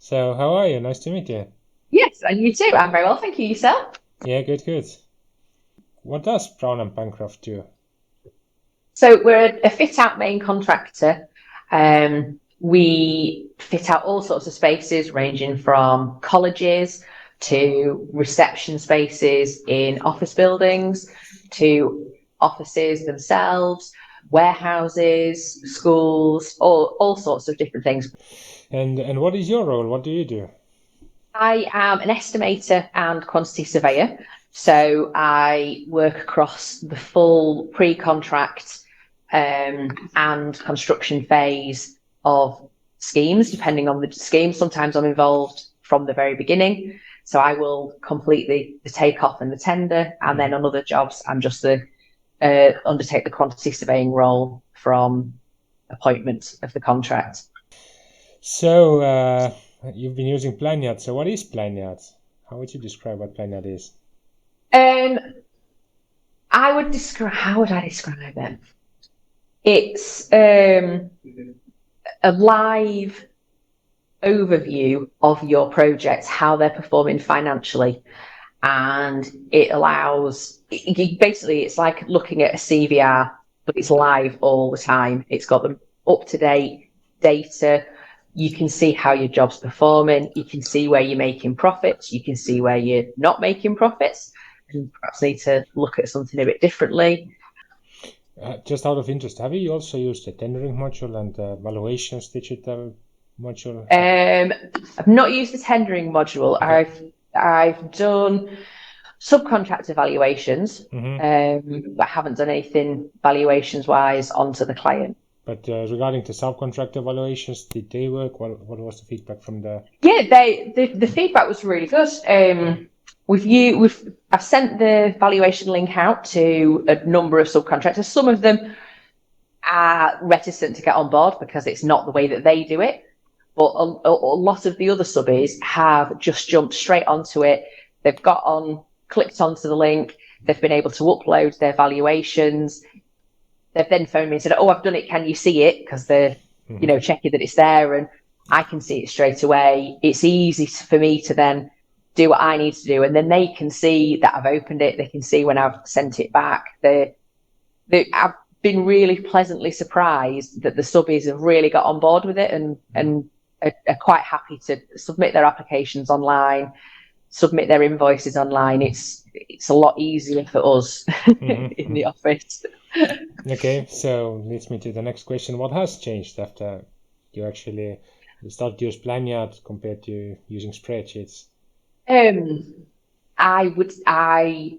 So, how are you? Nice to meet you. Yes, and you too. I'm very well, thank you. Yourself? Yeah, good, good. What does Brown and Bancroft do? So we're a fit-out main contractor. We fit out all sorts of spaces, ranging from colleges to reception spaces in office buildings to offices themselves, warehouses, schools, all sorts of different things. And what is your role? What do you do? I am an estimator and quantity surveyor. So I work across the full pre-contract and construction phase of schemes, depending on the scheme. Sometimes I'm involved from the very beginning. So I will complete the takeoff and the tender. And then on other jobs, I'm just undertake the quantity surveying role from appointment of the contract. So, you've been using Planyard. So, what is Planyard? How would you describe what Planyard is? Um, how would I describe it? It's a live overview of your projects, how they're performing financially. And it allows, basically, it's like looking at a CVR, but it's live all the time. It's got the up to date data. You can see how your job's performing. You can see where you're making profits. You can see where you're not making profits and perhaps need to look at something a bit differently. Just out of interest, have you also used the tendering module and the valuations digital module? I've not used the tendering module. Okay. I've done subcontractor evaluations, Mm-hmm. but haven't done anything valuations wise onto the client. But regarding the subcontractor evaluations, did they work? What was the feedback from the? Yeah, the feedback was really good. I've sent the valuation link out to a number of subcontractors. Some of them are reticent to get on board because it's not the way that they do it. But a lot of the other subbies have just jumped straight onto it. They've clicked onto the link. They've been able to upload their valuations. They've then phoned me and said, "Oh, I've done it. Can you see it?" Because they're, checking that it's there, and I can see it straight away. It's easy for me to then do what I need to do, and then they can see that I've opened it. They can see when I've sent it back. I've been really pleasantly surprised that the subbies have really got on board with it and are quite happy to submit their applications online, submit their invoices online. It's a lot easier for us in the office. Okay, so leads me to the next question. What has changed after you actually started to use Planyard compared to using spreadsheets? I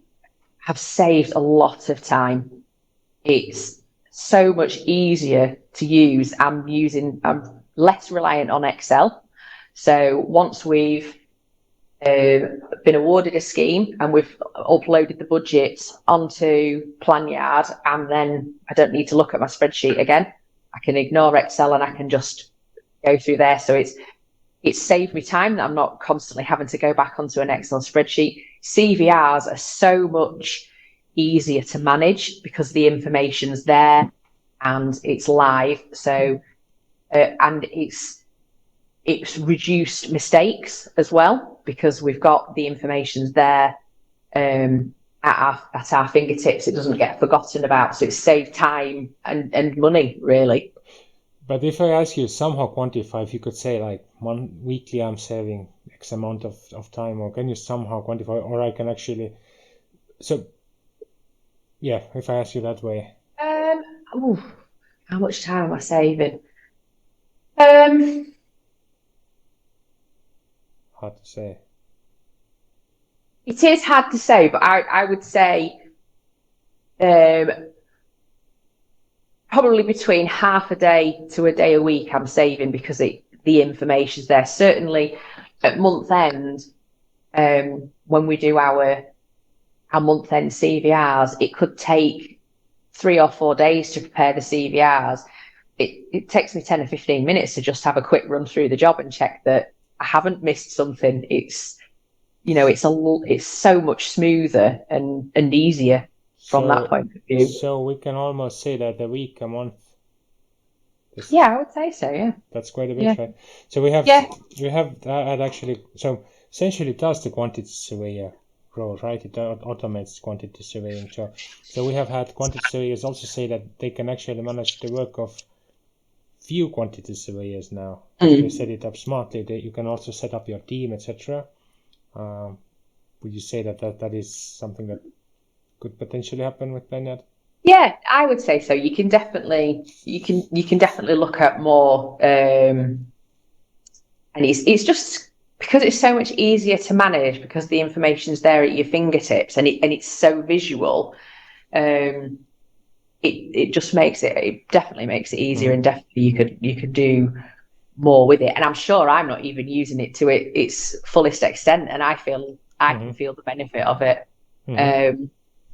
have saved a lot of time. It's so much easier to use. I'm less reliant on Excel. So once we've been awarded a scheme and we've uploaded the budget onto Planyard, and then I don't need to look at my spreadsheet again. I can ignore Excel and I can just go through there. So it's saved me time that I'm not constantly having to go back onto an Excel spreadsheet. CVRs are so much easier to manage because the information's there and it's live. So and it's reduced mistakes as well because we've got the information there at our fingertips. It doesn't get forgotten about, so it's saved time and money really. But if I ask you somehow quantify, if you could say like one weekly I'm saving X amount of time, or can you somehow quantify, or I can actually, so yeah, if I ask you that way. How much time am I saving? Um, Hard to say. it is hard to say, but I would say um, probably between half a day to a day a week I'm saving because the information's there. Certainly at month end, when we do our month end CVRs, it could take 3 or 4 days to prepare the CVRs. It takes me 10 or 15 minutes to just have a quick run through the job and check that I haven't missed something. It's so much smoother and easier from that So, point of view. so we can almost say that a week, a month, Yeah, I would say so. Yeah. That's quite a bit, Yeah. right? So we have Yeah. had actually, so essentially it does the quantity surveyor role, right? It automates quantity surveying job. So we have had quantity surveyors also say that they can actually manage the work of few quantity surveyors now. If they set it up smartly, you can also set up your team, etc. Would you say that is something that could potentially happen with Planyard? Yeah, I would say so. You can definitely look at more, and it's just because it's so much easier to manage because the information's there at your fingertips and it's so visual. It just makes it definitely makes it easier, and definitely you could do more with it. And I'm sure I'm not even using it to its fullest extent, and I can feel the benefit of it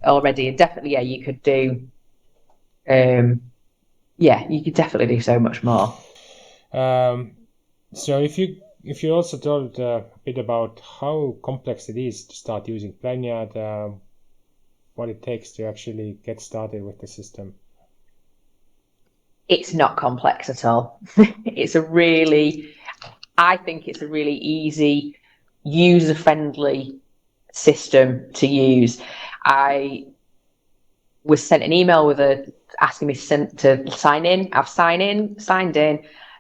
already. And definitely, yeah, you could do. You could definitely do so much more. So if you also told a bit about how complex it is to start using Planyard, what it takes to actually get started with the system. It's not complex at all. I think it's a really easy, user-friendly system to use. I was sent an email asking me to sign in. I've signed in,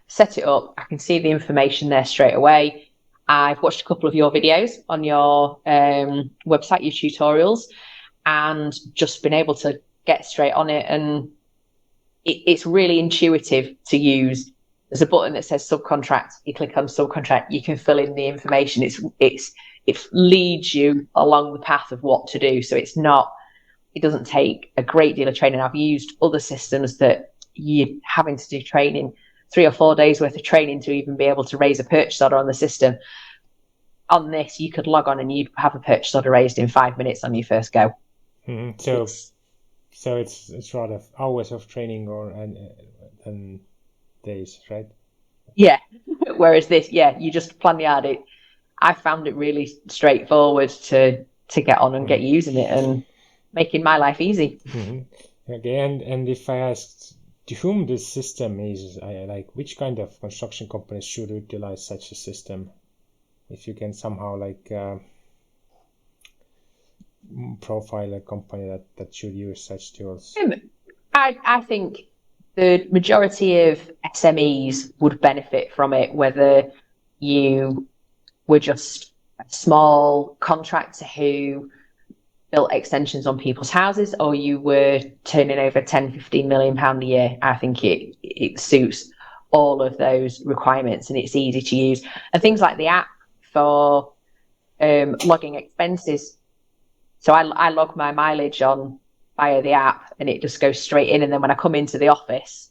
set it up. I can see the information there straight away. I've watched a couple of your videos on your website, your tutorials, and just been able to get straight on it. And it's really intuitive to use. There's a button that says subcontract. You click on subcontract, you can fill in the information. It leads you along the path of what to do. So it doesn't take a great deal of training. I've used other systems that you're having to do training, 3 or 4 days worth of training to even be able to raise a purchase order on the system. On this, you could log on and you'd have a purchase order raised in 5 minutes on your first go. So it's rather hours of training than days, right? Yeah. Whereas this, you just Planyard it. I found it really straightforward to get on and get using it and making my life easy. Okay, and if I asked to whom this system is, which kind of construction companies should utilize such a system? If you can somehow profile a company that should use such tools. I think the majority of SMEs would benefit from it, whether you were just a small contractor who built extensions on people's houses, or you were turning over 10-15 million pound a year. I think it suits all of those requirements, and it's easy to use. And things like the app for logging expenses. So I log my mileage via the app, and it just goes straight in. And then when I come into the office,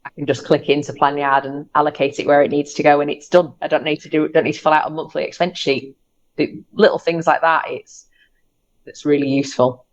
I can just click into Planyard and allocate it where it needs to go, and it's done. I don't need to fill out a monthly expense sheet. Little things like that. It's really useful.